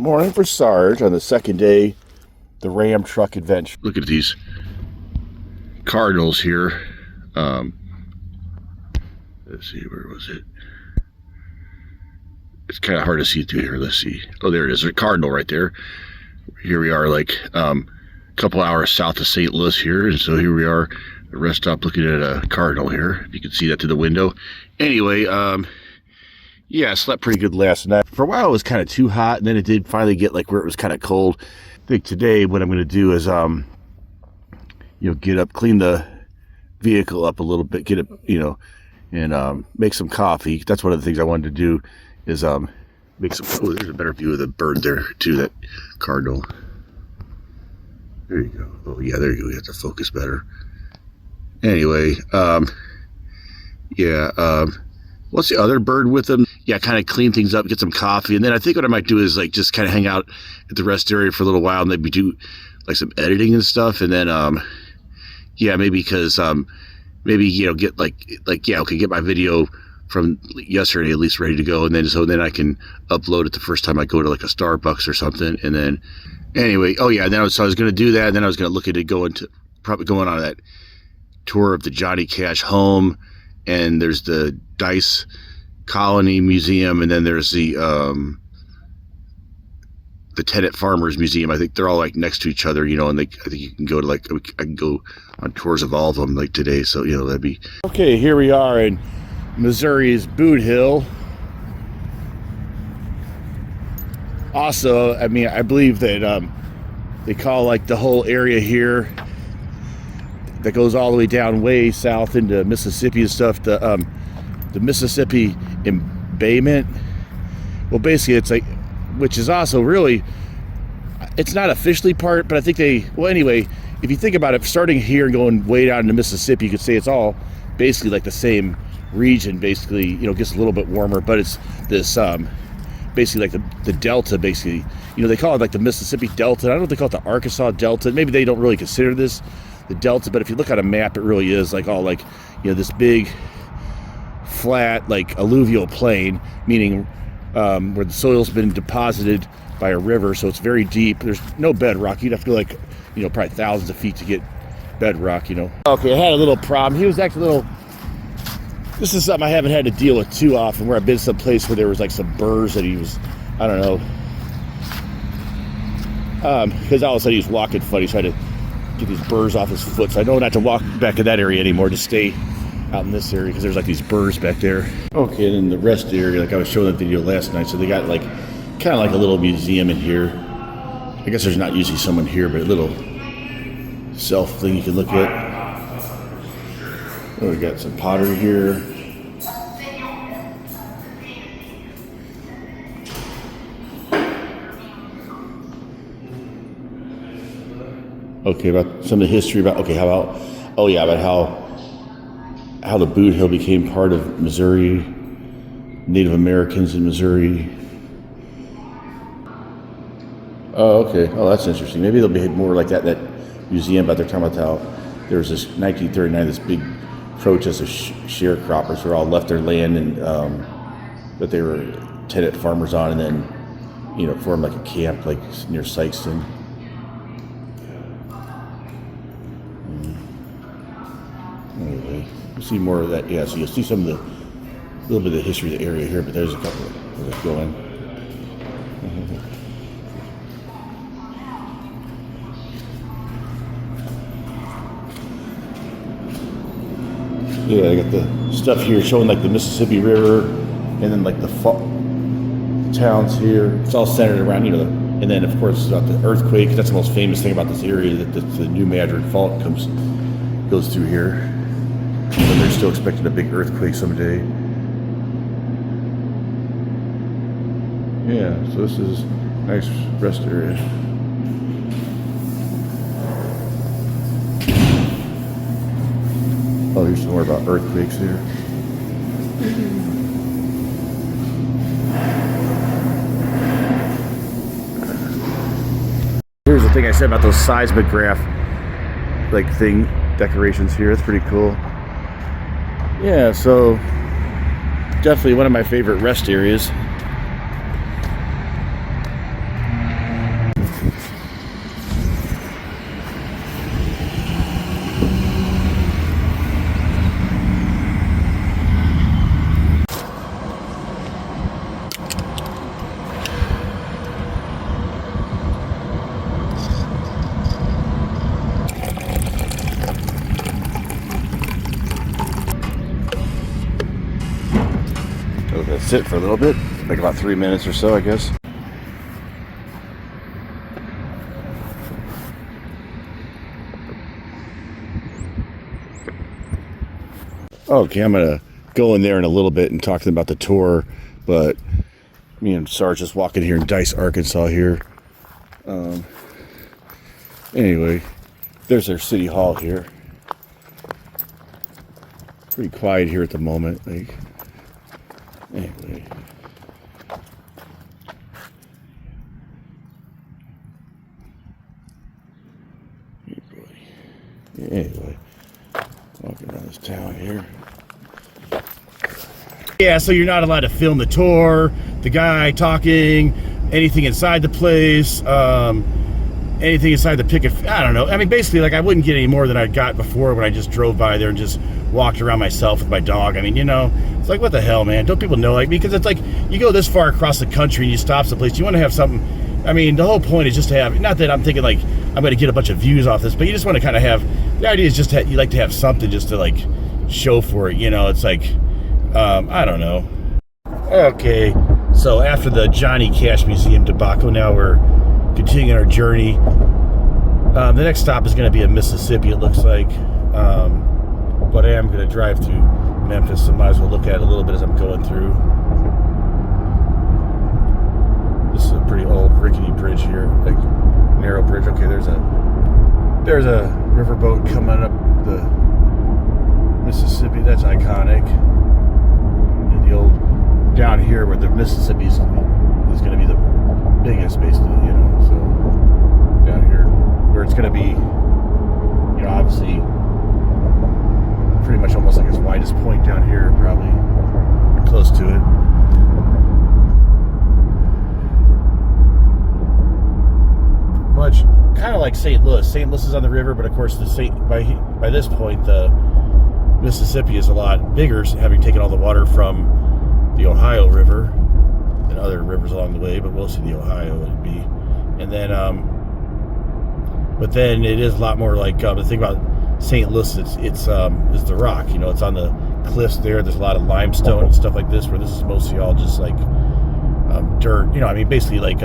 Morning for Sarg on the second day, the Ram truck adventure. Look at these cardinals here. Let's see, where was it? It's kind of hard to see through here. Let's see. Oh, there it is. There's a cardinal right there. Here we are, like a couple hours south of St. Louis here, and so here we are at a rest stop looking at a cardinal here. If you can see that through the window. Anyway, yeah, I slept pretty good last night. For a while, it was kind of too hot, and then it did finally get like where it was kind of cold. I think today what I'm going to do is, get up, clean the vehicle up a little bit, get it, and make some coffee. That's one of the things I wanted to do is make some. Oh, there's a better view of the bird there too. That cardinal. There you go. Oh yeah, there you go. You have to focus better. Anyway, what's the other bird with them? Yeah, kind of clean things up, get some coffee, and then I think what I might do is like just kind of hang out at the rest area for a little while, and maybe do like some editing and stuff, and then maybe because maybe get get my video from yesterday at least ready to go, and then I can upload it the first time I go to like a Starbucks or something, and then anyway, I was going to do that, and then I was going to look at it going on that tour of the Johnny Cash home, and there's the Dice Colony Museum, and then there's the Tenant Farmers Museum. I think they're all like next to each other, and I think you can go to I can go on tours of all of them like today. So that'd be okay. Here we are in Missouri's Boot Hill. Also, I believe that they call like the whole area here that goes all the way down way south into Mississippi and stuff, the Mississippi embayment. Well, basically it's like, which is also really, it's not officially part, but I think anyway, if you think about it, starting here and going way down into Mississippi, you could say it's all basically like the same region. Basically, gets a little bit warmer, but it's this basically like the Delta, basically, they call it like the Mississippi Delta. I don't know if they call it the Arkansas Delta. Maybe they don't really consider this the Delta, but if you look at a map, it really is like all like, this big flat like alluvial plain, meaning where the soil's been deposited by a river, so it's very deep. There's no bedrock. You'd have to go like, probably thousands of feet to get bedrock, Okay, I had a little problem. He was actually this is something I haven't had to deal with too often, where I've been someplace where there was like some burrs that he was, I don't know, because all of a sudden he was walking funny, trying to get these burrs off his foot. So I know not to walk back in that area anymore, just stay out in this area because there's like these burrs back there. Okay, and in the rest area, like I was showing that video last night, so they got like kind of like a little museum in here. I guess there's not usually someone here, but a little self thing you can look at. Oh, we got some pottery here. Okay, about some of the history about how the Boot Hill became part of Missouri, Native Americans in Missouri. Oh, okay. Oh, that's interesting. Maybe there'll be more like that museum, but they're talking about how there was this 1939, this big protest of sharecroppers who all left their land and that they were tenant farmers on, and then formed like a camp like near Sykeston. Anyway, you'll see more of that. Yeah, so you'll see some of the little bit of the history of the area here, but there's a couple of those going. Yeah, I got the stuff here showing like the Mississippi River, and then like the towns here. It's all centered around, and then of course about the earthquake. That's the most famous thing about this area, that the New Madrid Fault goes through here. And they're still expecting a big earthquake someday. Yeah, so this is a nice rest area. Oh, here's some more about earthquakes here. Here's the thing I said about those seismograph decorations here. It's pretty cool. Yeah, so definitely one of my favorite rest areas. sit for a little bit, like about 3 minutes or so, I guess. Okay, I'm gonna go in there in a little bit and talk to them about the tour, but me and Sarg just walking here in Dice, Arkansas here. Anyway, there's their city hall here. Pretty quiet here at the moment. Like, anyway. Anyway, walking around this town here. Yeah, so you're not allowed to film the tour, the guy talking, anything inside the place, anything inside the picket. I don't know. I mean, basically, like, I wouldn't get any more than I got before when I just drove by there and just walked around myself with my dog. I mean, you know, it's like, what the hell, man? Don't people know? Like, because it's like, you go this far across the country and you stop someplace, you want to have something. I mean, the whole point is just to have, not that I'm thinking like I'm going to get a bunch of views off this, but you just want to kind of have, the idea is just you like to have something just to like show for it, you know. It's like, I don't know. Okay, so after the Johnny Cash Museum debacle, now we're continuing our journey. The next stop is going to be in Mississippi, it looks like. But I am going to drive through Memphis, so might as well look at it a little bit as I'm going through. This is a pretty old rickety bridge here, like narrow bridge. Okay, there's a riverboat coming up the Mississippi. That's iconic. And the old down here where the Mississippi is going to be the biggest, basically, you know. So down here where it's going to be, you know, obviously pretty much almost like its widest point down here, probably, or close to it. Much kind of like St. Louis. St. Louis is on the river, but of course by this point the Mississippi is a lot bigger, having taken all the water from the Ohio River and other rivers along the way, but mostly the Ohio would be. And then but then it is a lot more like the thing about St. Louis, it's the rock, you know. It's on the cliffs there. There's a lot of limestone and stuff like this, where this is mostly all just like dirt, you know. I mean, basically like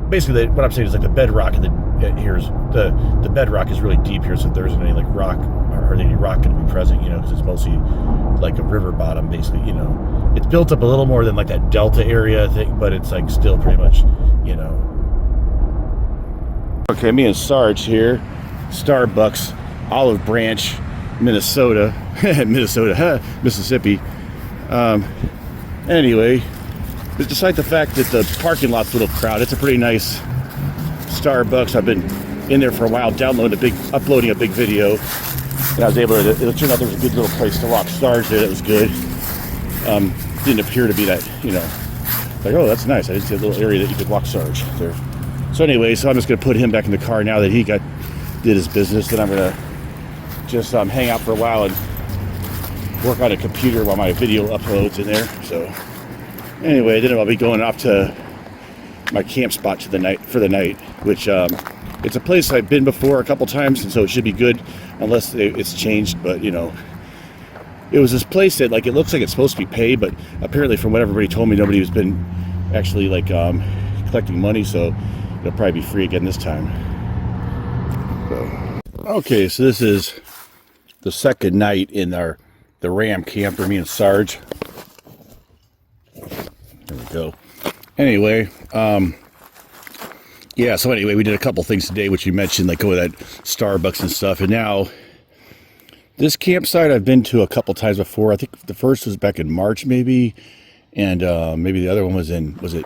basically what I'm saying is like the bedrock in the here's the bedrock is really deep here, so there isn't any like rock or hardly any rock going to be present, you know, because it's mostly like a river bottom, basically, you know. It's built up a little more than like that delta area thing, but it's like still pretty much, you know. Okay, me and Sarg here, Starbucks, Olive Branch, Minnesota, Mississippi. Anyway, despite the fact that the parking lot's a little crowded, it's a pretty nice Starbucks. I've been in there for a while, uploading a big video, and I was able to. It turned out there was a good little place to walk. Sarg there, that was good. Didn't appear to be that, you know, like, oh, that's nice. I didn't see a little area that you could walk Sarg there. So anyway, so I'm just gonna put him back in the car now that he did his business. Then I'm gonna just hang out for a while and work on a computer while my video uploads in there. So anyway, then I'll be going off to my camp spot for the night, which it's a place I've been before a couple times, and so it should be good unless it's changed. But you know, it was this place that, like, it looks like it's supposed to be paid, but apparently from what everybody told me, nobody has been actually like collecting money, so it'll probably be free again this time. So, okay, so this is the second night in the Ram camper, me and Sarg. There we go. Anyway, yeah, so anyway, we did a couple things today, which you mentioned, like going to that Starbucks and stuff. And now, this campsite I've been to a couple times before. I think the first was back in March, maybe. And maybe the other one was it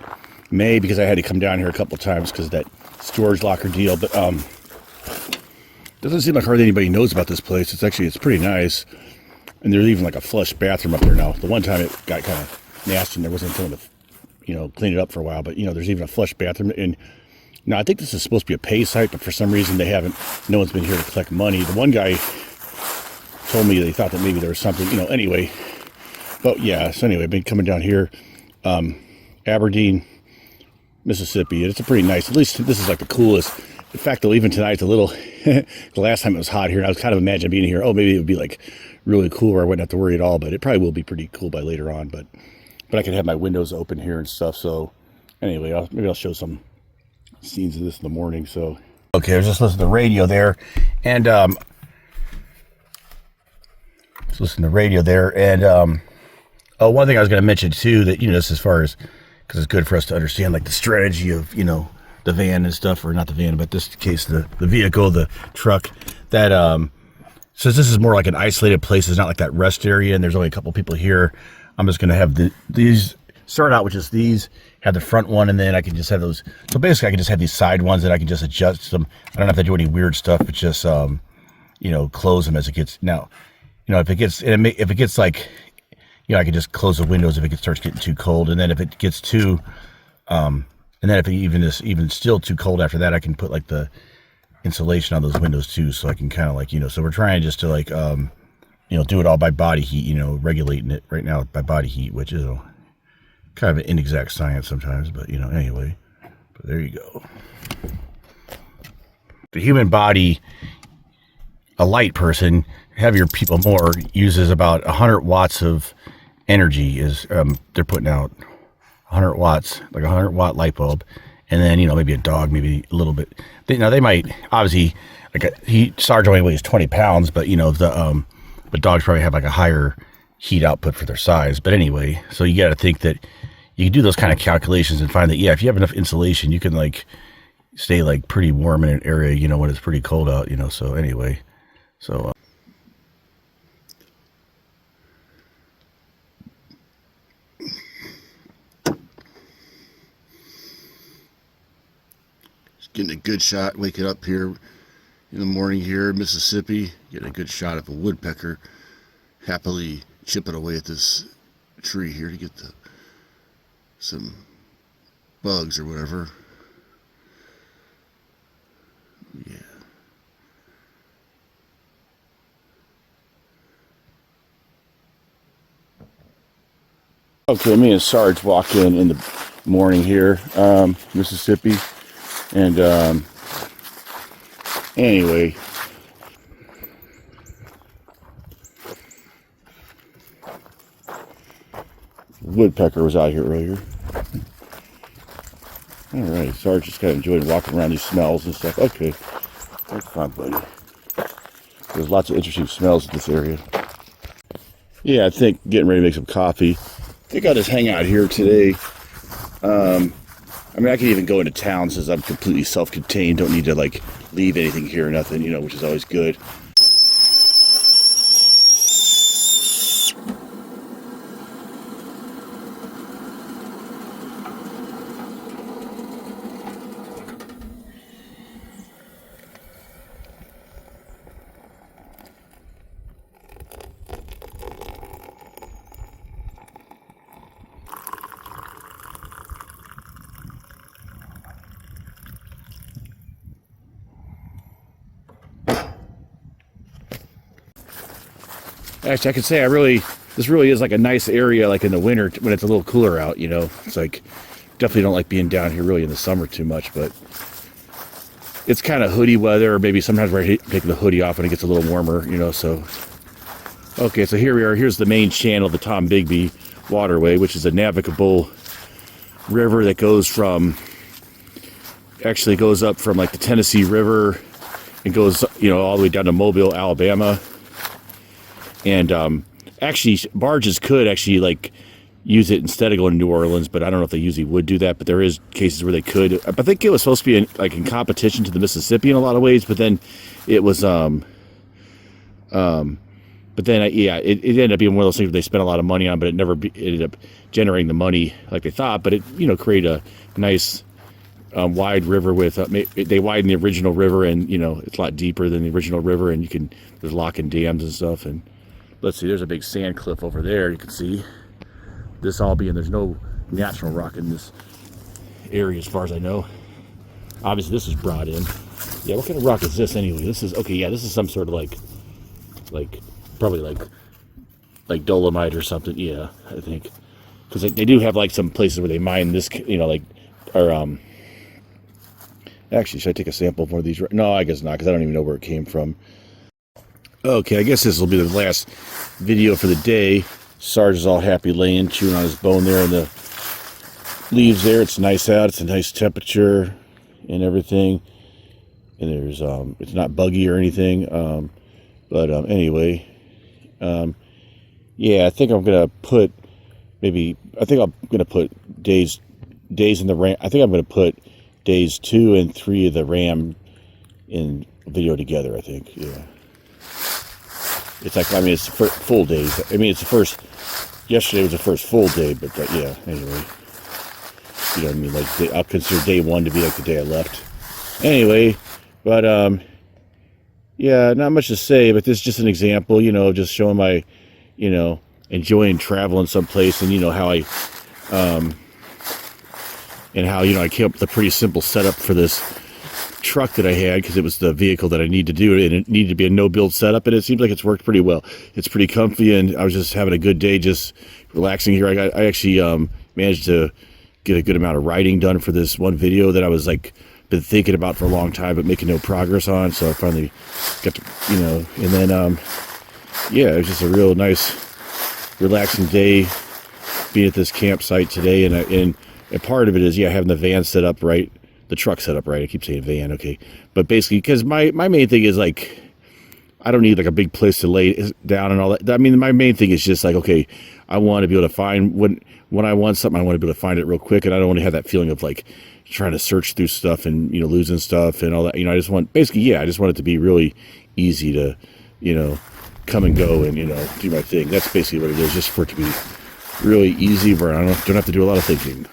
May? Because I had to come down here a couple times because of that storage locker deal. But doesn't seem like hardly anybody knows about this place. It's pretty nice. And there's even like a flush bathroom up there now. The one time it got kind of nasty and there wasn't someone to, you know, clean it up for a while. But, you know, there's even a flush bathroom. And now I think this is supposed to be a pay site, but for some reason no one's been here to collect money. The one guy told me they thought that maybe there was something, you know, anyway. But yeah, so anyway, I've been coming down here, Aberdeen, Mississippi, and it's a pretty nice, at least this is like the coolest. In fact, though, even tonight, it's a little, the last time it was hot here, and I was kind of imagining being here, oh, maybe it would be like really cool where I wouldn't have to worry at all, but it probably will be pretty cool by later on. But but I can have my windows open here and stuff. So anyway, maybe I'll show some scenes of this in the morning. So okay, I was just listening to the radio there, and just listening to the radio there, and oh, one thing I was going to mention too, that, you know, just as far as, because it's good for us to understand like the strategy of, you know, the van and stuff, or not the van, but this case, the vehicle, the truck, that since this is more like an isolated place, it's not like that rest area, and there's only a couple people here, I'm just going to have these start out with just these, have the front one, and then I can just have those. So basically I can just have these side ones that I can just adjust them. I don't have to do any weird stuff, but just you know, close them as it gets. Now, you know, if it gets like, you know, I can just close the windows if it starts getting too cold, and then if it gets too and then if it even still too cold after that, I can put like the insulation on those windows too, so I can kind of like, you know, so we're trying just to like you know, do it all by body heat, you know, regulating it right now by body heat, which is kind of an inexact science sometimes, but you know, anyway, but there you go. The human body, a light person, heavier people more, uses about 100 watts of energy. Is they're putting out 100 watts, like a 100-watt light bulb, and then, you know, maybe a dog, maybe a little bit. They might obviously, like Sarg only weighs 20 pounds, but you know, but dogs probably have like a higher heat output for their size. But anyway, so you got to think that you can do those kind of calculations and find that, yeah, if you have enough insulation, you can like stay like pretty warm in an area, you know, when it's pretty cold out, you know. So anyway, so getting a good shot waking up here in the morning here in Mississippi, getting a good shot of a woodpecker happily chipping away at this tree here to get some bugs or whatever. Yeah. Okay, me and Sarge walk in the morning here, Mississippi. And anyway, woodpecker was out here earlier. All right, Sarge just kind of enjoyed walking around these smells and stuff. Okay, that's fine, buddy. There's lots of interesting smells in this area. Yeah, I think getting ready to make some coffee. I think I'll just hang out here today. I mean, I can even go into town since I'm completely self-contained. Don't need to like leave anything here or nothing, you know, which is always good. Actually, I could say this really is like a nice area, like in the winter when it's a little cooler out, you know. It's like, definitely don't like being down here really in the summer too much, but it's kind of hoodie weather, or maybe sometimes we're taking the hoodie off when it gets a little warmer, you know, so. Okay, so here we are. Here's the main channel, the Tom Bigby Waterway, which is a navigable river that goes goes up from like the Tennessee River and goes, you know, all the way down to Mobile, Alabama. And actually, barges could actually like use it instead of going to New Orleans, but I don't know if they usually would do that. But there is cases where they could. I think it was supposed to be in competition to the Mississippi in a lot of ways, but then it was but then yeah, it ended up being one of those things where they spent a lot of money on, but it never ended up generating the money like they thought. But it, you know, created a nice wide river with they widened the original river, and you know, it's a lot deeper than the original river, and there's locking dams and stuff. And let's see, there's a big sand cliff over there. You can see this all being, there's no natural rock in this area as far as I know. Obviously this is brought in. Yeah, what kind of rock is this anyway? This is, okay, yeah, this is some sort of like probably like dolomite or something. Yeah, I think, because they do have like some places where they mine this, you know, like, or actually, should I take a sample of one of these? No, I guess not, because I don't even know where it came from. Okay, I guess this will be the last video for the day. Sarg is all happy laying, chewing on his bone there in the leaves there. It's nice out. It's a nice temperature and everything. And there's, it's not buggy or anything. Anyway, yeah, I think I'm going to put days in the ram. I think I'm going to put days 2 and 3 of the ram in video together, I think. Yeah. It's like, I mean, it's full days. I mean, it's the first, yesterday was the first full day, but yeah, anyway. You know what I mean? Like, I'll consider day 1 to be like the day I left. Anyway, but, yeah, not much to say, but this is just an example, you know, just showing my, you know, enjoying traveling someplace, and, you know, how I, and how, you know, I came up with a pretty simple setup for this truck that I had, because it was the vehicle that I need to do it, and it needed to be a no-build setup, and it seems like it's worked pretty well. It's pretty comfy, and I was just having a good day, just relaxing here. I actually managed to get a good amount of writing done for this one video that I was like been thinking about for a long time, but making no progress on. So I finally got to, you know, and then yeah, it was just a real nice, relaxing day being at this campsite today, and part of it is, yeah, having the van set up right. The truck set up right. I keep saying van, okay. But basically, because my main thing is, like, I don't need like a big place to lay down and all that. I mean, my main thing is just like, okay, I want to be able to find, when I want something, I want to be able to find it real quick, and I don't want to have that feeling of like trying to search through stuff and, you know, losing stuff and all that. You know, I just want, basically, yeah, I just want it to be really easy to, you know, come and go and, you know, do my thing. That's basically what it is, just for it to be really easy, where I don't have to do a lot of thinking.